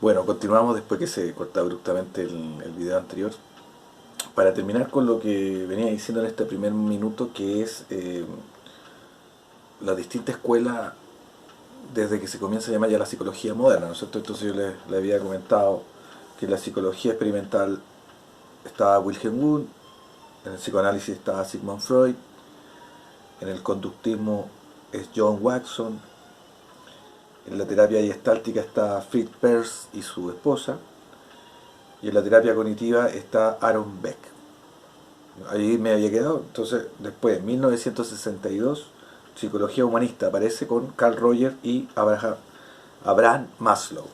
Bueno, continuamos después que se corta abruptamente el video anterior. Para terminar con lo que venía diciendo en este primer minuto, que es la distinta escuela desde que se comienza a llamar ya la psicología moderna, ¿no es cierto? Entonces yo le había comentado que en la psicología experimental estaba Wilhelm Wundt, en el psicoanálisis estaba Sigmund Freud, en el conductismo es John Watson, en la terapia gestáltica está Fritz Perls y su esposa, y en la terapia cognitiva está Aaron Beck. Ahí me había quedado. Entonces, después, en 1962, Psicología Humanista aparece con Carl Rogers y Abraham Maslow.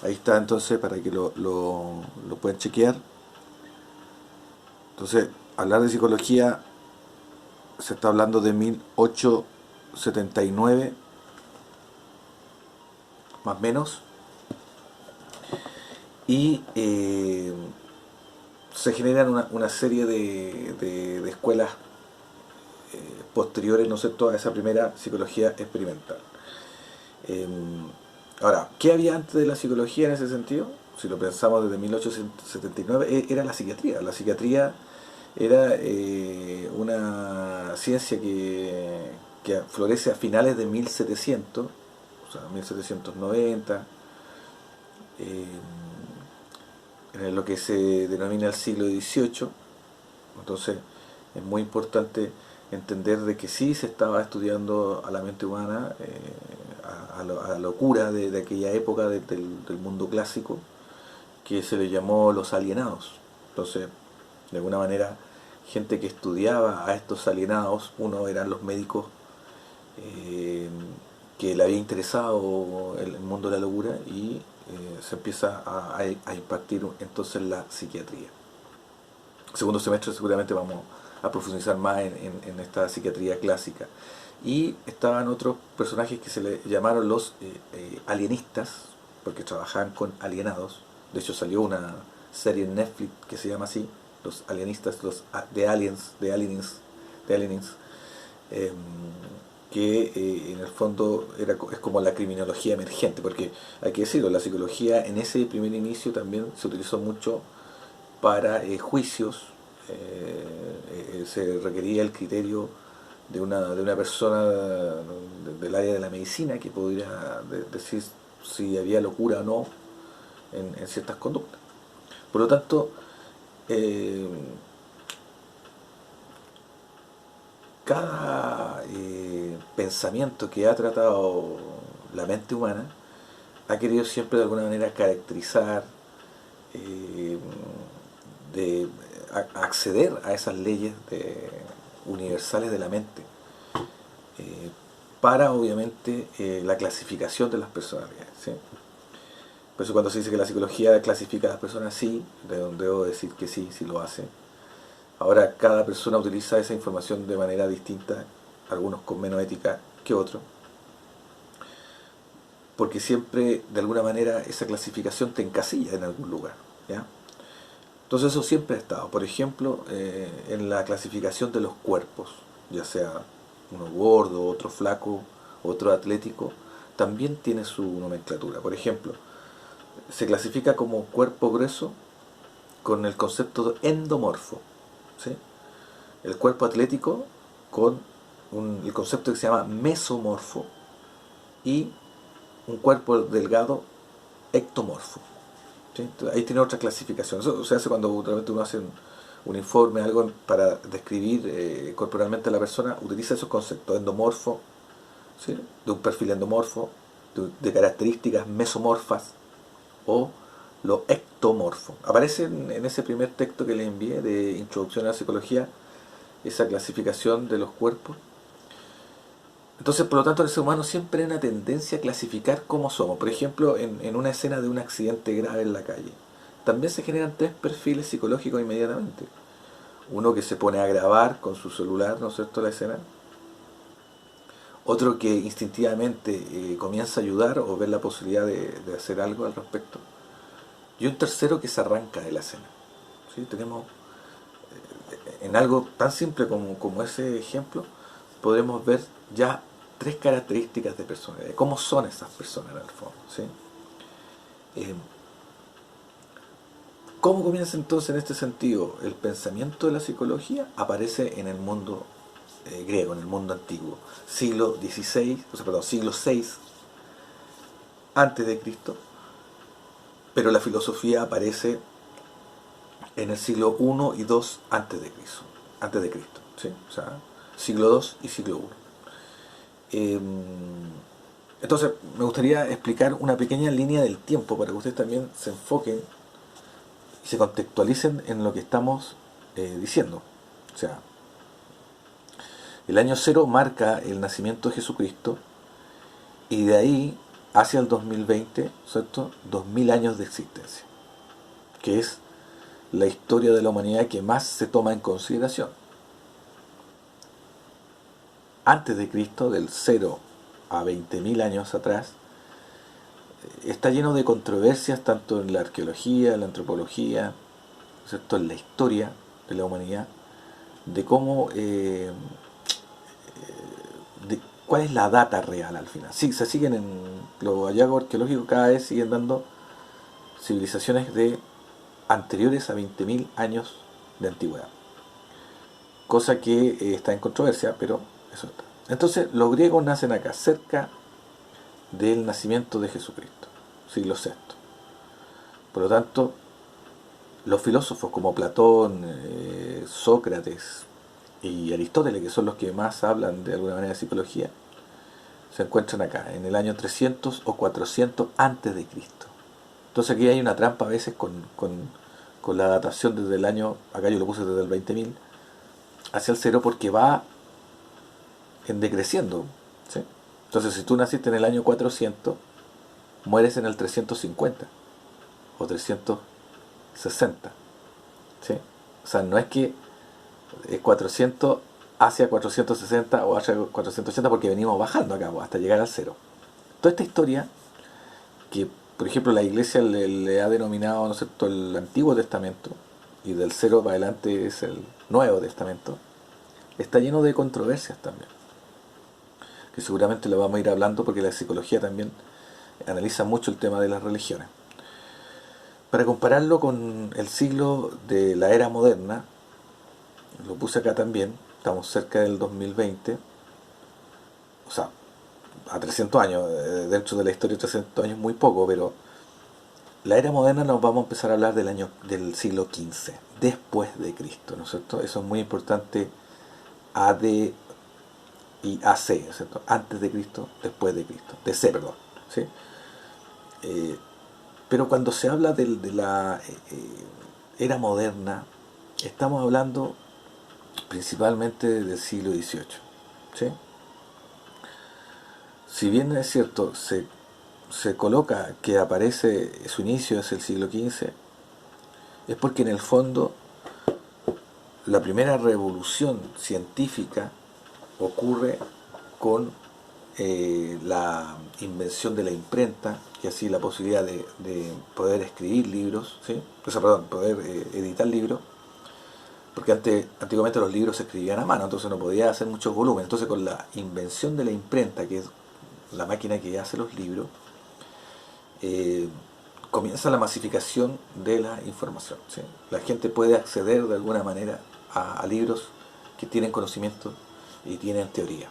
Ahí está entonces para que lo puedan chequear. Entonces, hablar de psicología se está hablando de 1879, más o menos, y se generan una serie de escuelas posteriores, ¿no es cierto?, a esa primera psicología experimental. Eh, Ahora, ¿qué había antes de la psicología en ese sentido? Si lo pensamos desde 1879, era la psiquiatría. La psiquiatría era una ciencia que florece a finales de 1700, o sea, 1790, eh, en lo que se denomina el siglo XVIII. Entonces, es muy importante entender de que sí se estaba estudiando a la mente humana, a la locura de aquella época del mundo clásico, que se le llamó los alienados. Entonces, de alguna manera, gente que estudiaba a estos alienados, uno eran los médicos eh, que le había interesado el mundo de la locura y se empieza a impartir entonces la psiquiatría. Segundo semestre seguramente vamos a profundizar más en esta psiquiatría clásica. Y estaban otros personajes que se le llamaron los alienistas, porque trabajaban con alienados. De hecho salió una serie en Netflix que se llama así, los alienistas, de aliens, de aliens, eh, que en el fondo es como la criminología emergente, porque hay que decirlo, la psicología en ese primer inicio también se utilizó mucho para juicios. Se requería el criterio de una persona del área de la medicina que pudiera decir si había locura o no en ciertas conductas. Por lo tanto, eh, cada pensamiento que ha tratado la mente humana ha querido siempre de alguna manera caracterizar, eh, de acceder a esas leyes universales de la mente, eh, para obviamente la clasificación de las personalidades, ¿sí? Por eso cuando se dice que la psicología clasifica a las personas, sí, debo decir que sí, sí lo hace. Ahora cada persona utiliza esa información de manera distinta, algunos con menos ética que otros, porque siempre de alguna manera esa clasificación te encasilla en algún lugar, ¿ya? Entonces eso siempre ha estado. Por ejemplo, en la clasificación de los cuerpos, ya sea uno gordo, otro flaco, otro atlético, también tiene su nomenclatura. Por ejemplo, se clasifica como cuerpo grueso con el concepto de endomorfo, ¿sí? El cuerpo atlético con el concepto que se llama mesomorfo y un cuerpo delgado ectomorfo. ¿Sí? Entonces, ahí tiene otra clasificación. Eso se hace cuando realmente uno hace un informe, algo para describir corporalmente a la persona, utiliza esos conceptos, endomorfo, ¿sí?, de un perfil endomorfo, de características mesomorfas, o lo ectomorfo. Aparece en ese primer texto que le envié de Introducción a la Psicología, esa clasificación de los cuerpos. Entonces, por lo tanto, el ser humano siempre hay una tendencia a clasificar cómo somos. Por ejemplo, en una escena de un accidente grave en la calle, también se generan tres perfiles psicológicos inmediatamente. Uno que se pone a grabar con su celular, ¿no es cierto?, la escena. Otro que instintivamente comienza a ayudar o ver la posibilidad de hacer algo al respecto. Y un tercero que se arranca de la escena. ¿Sí? Tenemos en algo tan simple como ese ejemplo, podemos ver ya tres características de personalidad, cómo son esas personas en el fondo, ¿sí? Eh, ¿Cómo comienza entonces en este sentido? El pensamiento de la psicología aparece en el mundo griego, en el mundo antiguo, siglo XVI, o sea, perdón, siglo VI antes de Cristo, pero la filosofía aparece en el siglo I y II antes de Cristo, ¿sí? O sea, siglo II y siglo I. Eh, entonces, me gustaría explicar una pequeña línea del tiempo para que ustedes también se enfoquen y se contextualicen en lo que estamos diciendo. O sea, el año cero marca el nacimiento de Jesucristo y de ahí hacia el 2020, ¿cierto? 2000 años de existencia, que es la historia de la humanidad que más se toma en consideración. Antes de Cristo, del cero a 20.000 años atrás, está lleno de controversias tanto en la arqueología, en la antropología, ¿cierto? En la historia de la humanidad, de cómo de cuál es la data real al final. Sí, se siguen en los hallazgos arqueológicos, cada vez siguen dando civilizaciones de anteriores a 20.000 años de antigüedad, cosa que está en controversia, pero eso está. Entonces los griegos nacen acá, cerca del nacimiento de Jesucristo, siglo sexto. Por lo tanto, los filósofos como Platón, Sócrates y Aristóteles, que son los que más hablan de alguna manera de psicología, se encuentran acá, en el año 300 o 400 antes de Cristo. Entonces aquí hay una trampa a veces con la datación desde el año, acá yo lo puse desde el 20.000, hacia el cero porque va en decreciendo, ¿sí? Entonces si tú naciste en el año 400, mueres en el 350 o 360, ¿sí? O sea, no es que es 400 hacia 460 o hacia 480 porque venimos bajando acá hasta llegar al cero. Toda esta historia que, por ejemplo, la iglesia le ha denominado, ¿no es cierto?, el Antiguo Testamento, y del cero para adelante es el Nuevo Testamento, está lleno de controversias también, que seguramente lo vamos a ir hablando porque la psicología también analiza mucho el tema de las religiones. Para compararlo con el siglo de la era moderna, lo puse acá también, estamos cerca del 2020, o sea, a 300 años, dentro de la historia de 300 años muy poco, pero la era moderna nos vamos a empezar a hablar del siglo XV, después de Cristo, ¿no es cierto? Eso es muy importante, AD y AC, ¿no es cierto? Antes de Cristo, después de Cristo, DC, perdón, ¿sí? Eh, pero cuando se habla de la era moderna, estamos hablando principalmente del siglo XVIII, ¿sí? Si bien es cierto, se coloca que aparece, su inicio es el siglo XV, es porque en el fondo la primera revolución científica ocurre con la invención de la imprenta, y así la posibilidad de poder escribir libros, ¿sí? O sea, perdón, poder editar libros, porque antiguamente los libros se escribían a mano, entonces no podía hacer muchos volúmenes. Entonces con la invención de la imprenta, que es la máquina que hace los libros, eh, comienza la masificación de la información, ¿sí? La gente puede acceder de alguna manera a libros que tienen conocimiento y tienen teoría.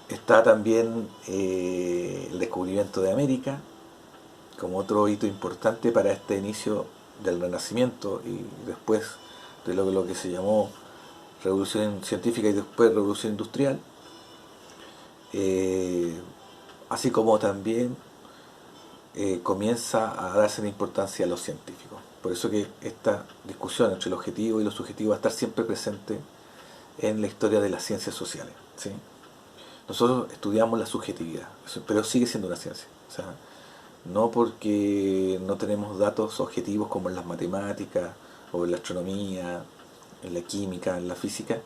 Está también el descubrimiento de América como otro hito importante para este inicio del Renacimiento y después de lo que se llamó Revolución Científica y después Revolución Industrial, eh, así como también comienza a darse la importancia a los científicos. Por eso que esta discusión entre lo objetivo y lo subjetivo va a estar siempre presente en la historia de las ciencias sociales, ¿sí? Nosotros estudiamos la subjetividad, pero sigue siendo una ciencia. O sea, no porque no tenemos datos objetivos como en las matemáticas o en la astronomía, en la química, en la física,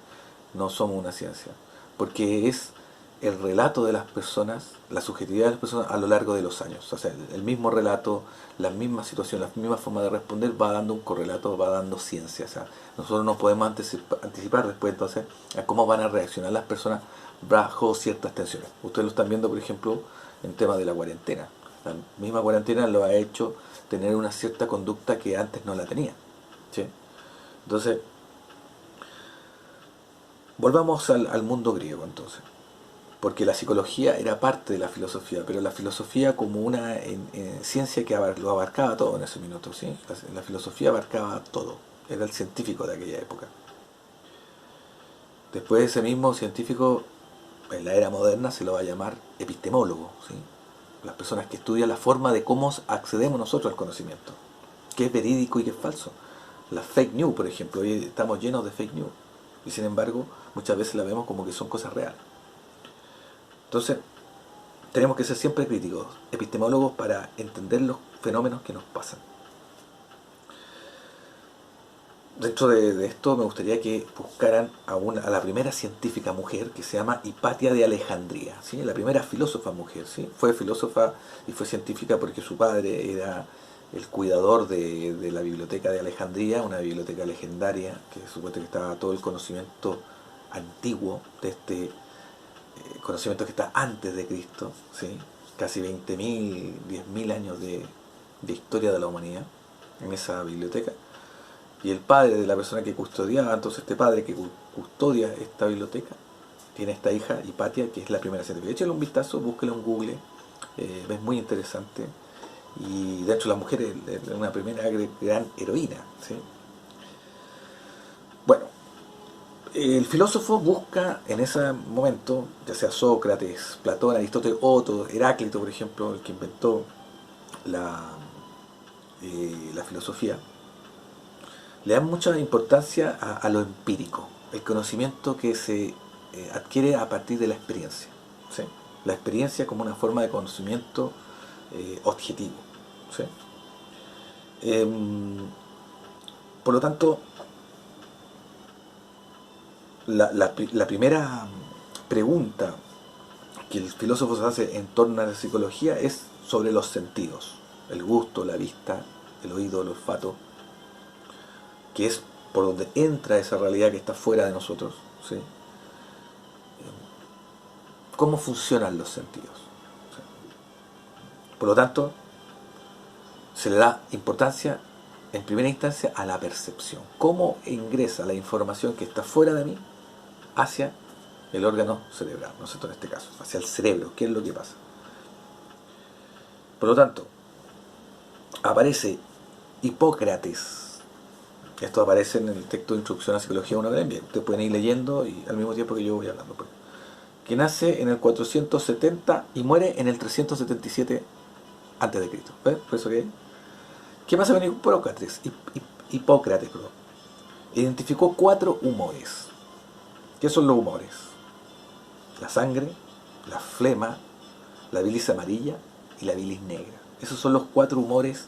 no somos una ciencia. Porque es el relato de las personas, la subjetividad de las personas a lo largo de los años. O sea, el mismo relato, la misma situación, la misma forma de responder va dando un correlato, va dando ciencia. O sea, nosotros no podemos anticipar después entonces a cómo van a reaccionar las personas bajo ciertas tensiones. Ustedes lo están viendo, por ejemplo, en tema de la cuarentena. La misma cuarentena lo ha hecho tener una cierta conducta que antes no la tenía. ¿Sí? Entonces, volvamos al mundo griego entonces. Porque la psicología era parte de la filosofía, pero la filosofía como una ciencia que lo abarcaba todo en ese minuto, ¿sí? La filosofía abarcaba todo, era el científico de aquella época. Después ese mismo científico, en la era moderna, se lo va a llamar epistemólogo, ¿sí? Las personas que estudian la forma de cómo accedemos nosotros al conocimiento, qué es verídico y qué es falso. Las fake news, por ejemplo, hoy estamos llenos de fake news, y sin embargo muchas veces la vemos como que son cosas reales. Entonces, tenemos que ser siempre críticos, epistemólogos, para entender los fenómenos que nos pasan. Dentro de esto me gustaría que buscaran a la primera científica mujer, que se llama Hipatia de Alejandría, ¿sí? La primera filósofa mujer, ¿sí? Fue filósofa y fue científica porque su padre era el cuidador de la biblioteca de Alejandría, una biblioteca legendaria que supuestamente estaba todo el conocimiento antiguo de este conocimiento que está antes de Cristo, ¿sí? Casi 20.000, 10.000 años de historia de la humanidad en esa biblioteca. Y el padre de la persona que custodiaba, entonces este padre que custodia esta biblioteca, tiene esta hija, Hipatia, que es la primera científica. Échale un vistazo, búsquelo en Google, es muy interesante. Y de hecho la mujer es una primera gran heroína, ¿sí? Bueno, el filósofo busca en ese momento, ya sea Sócrates, Platón, Aristóteles, Otto, Heráclito, por ejemplo, el que inventó la, la filosofía, le dan mucha importancia a lo empírico, el conocimiento que se adquiere a partir de la experiencia, ¿sí? La experiencia como una forma de conocimiento objetivo, ¿sí? Em, por lo tanto, la primera pregunta que el filósofo se hace en torno a la psicología es sobre los sentidos, el gusto, la vista, el oído, el olfato, que es por donde entra esa realidad que está fuera de nosotros, ¿sí? Cómo funcionan los sentidos. ¿Sí? Por lo tanto, se le da importancia en primera instancia a la percepción. Cómo ingresa la información que está fuera de mí hacia el órgano cerebral, ¿no es cierto? En este caso, hacia el cerebro, ¿qué es lo que pasa? Por lo tanto, aparece Hipócrates. Esto aparece en el texto de Introducción a la Psicología 1 de bien. Ustedes pueden ir leyendo y al mismo tiempo que yo voy hablando. Que nace en el 470 y muere en el 377 antes de Cristo. ¿Ves? Por eso que, ¿qué pasa con Hipócrates? Hipócrates, perdón. Identificó 4 humores. ¿Qué son los humores? La sangre, la flema, la bilis amarilla y la bilis negra. Esos son los 4 humores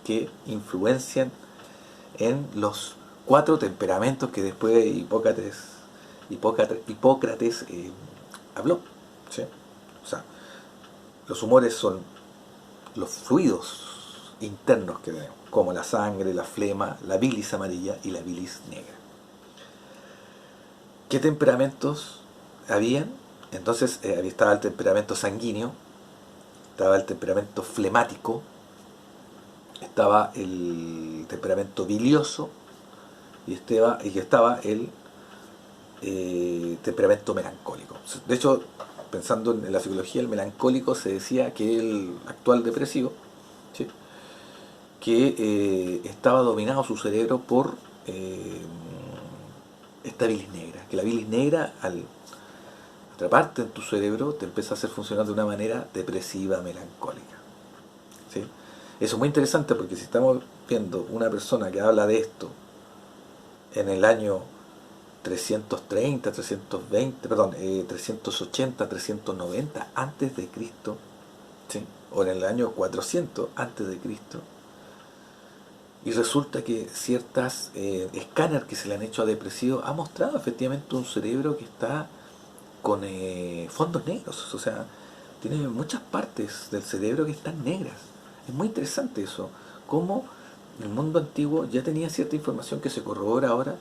que influencian en los 4 temperamentos que después Hipócrates habló, ¿sí? O sea, los humores son los fluidos internos que tenemos, como la sangre, la flema, la bilis amarilla y la bilis negra. ¿Qué temperamentos habían? Entonces estaba el temperamento sanguíneo, estaba el temperamento flemático, estaba el temperamento bilioso y estaba el temperamento melancólico. De hecho, pensando en la psicología, el melancólico se decía que el actual depresivo, ¿sí? Que estaba dominado su cerebro por esta bilis negra, que la bilis negra al atraparte en tu cerebro te empieza a hacer funcionar de una manera depresiva, melancólica, ¿sí? Eso es muy interesante porque si estamos viendo una persona que habla de esto en el año 330, 320, perdón, 380, 390 antes de Cristo, ¿sí? O en el año 400 antes de Cristo, y resulta que ciertas escáneres que se le han hecho a depresivos ha mostrado efectivamente un cerebro que está con fondos negros, o sea, tiene muchas partes del cerebro que están negras. Es muy interesante eso, cómo el mundo antiguo ya tenía cierta información que se corrobora ahora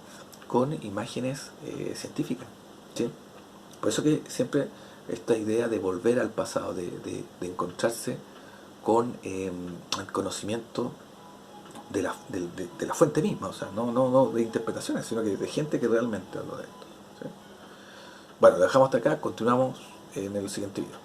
con imágenes científicas, ¿sí? Por eso que siempre esta idea de volver al pasado, de encontrarse con el conocimiento de la fuente misma, o sea, no de interpretaciones, sino que de gente que realmente habló de esto. ¿Sí? Bueno, lo dejamos hasta acá, continuamos en el siguiente video.